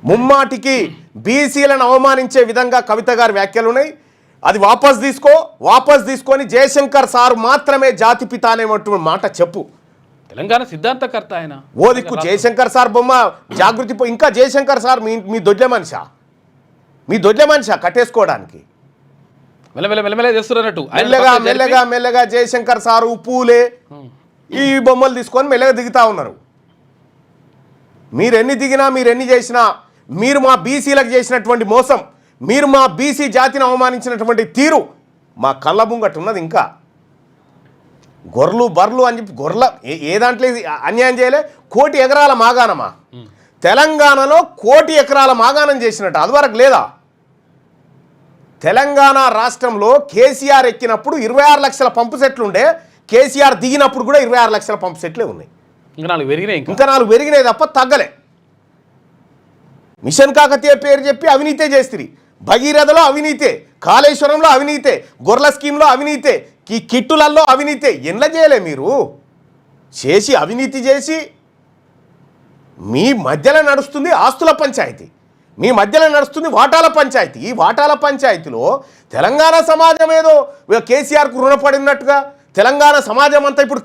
ముమ్మాటికి బీసీలను అవమానించే విధంగా కవిత గారి వ్యాఖ్యలు ఉన్నాయి. అది వాపస్ తీసుకొని జయశంకర్ సార్ మాత్రమే జాతిపిత అనేటువంటి మాట చెప్పు. తెలంగాణ సిద్ధాంతకర్త ఆయన. ఓ దిక్కు జయశంకర్ సార్ బొమ్మ జాగృతి ఇంకా జయశంకర్ సార్ మీ దొడ్ల మనిషా కట్టేసుకోవడానికి మెల్లగా జయశంకర్ సారు పూలే ఈ బొమ్మలు తీసుకొని మెల్లగా దిగుతా ఉన్నారు. మీరెన్ని దిగినా మీరెన్ని చేసినా మీరు మా బీసీలకు చేసినటువంటి మోసం, మీరు మా బీసీ జాతిని అవమానించినటువంటి తీరు మా కళ్ళ ముంగట ఉన్నది. ఇంకా గొర్రెలు బర్రెలు అని చెప్పి ఏ దాంట్లో అన్యాయం చేయలే. 1 కోటి ఎకరాల మాగాణమా తెలంగాణలో 1 కోటి ఎకరాల మాగాణం చేసినట్టు అదివరకు లేదా? తెలంగాణ రాష్ట్రంలో కేసీఆర్ ఎక్కినప్పుడు 26 లక్షల పంపు సెట్లు ఉండే, కేసీఆర్ దిగినప్పుడు కూడా 26 లక్షల పంపు సెట్లే ఉన్నాయి. ఇంకా 4 పెరిగినాయి తప్ప తగ్గలే. మిషన్ కాకతీయ పేరు చెప్పి అవినీతే చేస్తుంది. భగీరథలో అవినీతే, కాళేశ్వరంలో అవినీతే, గొర్రెల స్కీమ్లో అవినీతే, ఈ కిట్టులల్లో అవినీతే. ఎన్లా చేయలే మీరు? చేసి అవినీతి చేసి మీ మధ్యలో నడుస్తుంది ఆస్తుల పంచాయతీ, మీ మధ్యలో నడుస్తుంది వాటాల పంచాయతీ. ఈ వాటాల పంచాయతీలో తెలంగాణ సమాజం ఏదో కేసీఆర్కు రుణపడినట్టుగా తెలంగాణ సమాజం అంతా ఇప్పుడు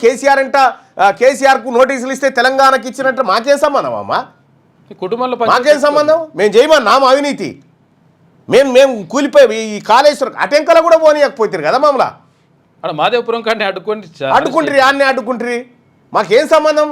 కేసీఆర్కు నోటీసులు ఇస్తే తెలంగాణకి ఇచ్చినట్టు మాకేం సంబంధం అమ్మా? కుటుంబంలో మాకేం సంబంధం? మేము చేయమన్నాము అవినీతి. మేము కూలిపోయి ఈ కాళేశ్వరం అటెంకలో కూడా పోనీయకపోతారు కదా మమ్మల్ని. మాదేవపురం కానీ అడ్డుకుంటారు అడ్డుకుంటారు మాకేం సంబంధం?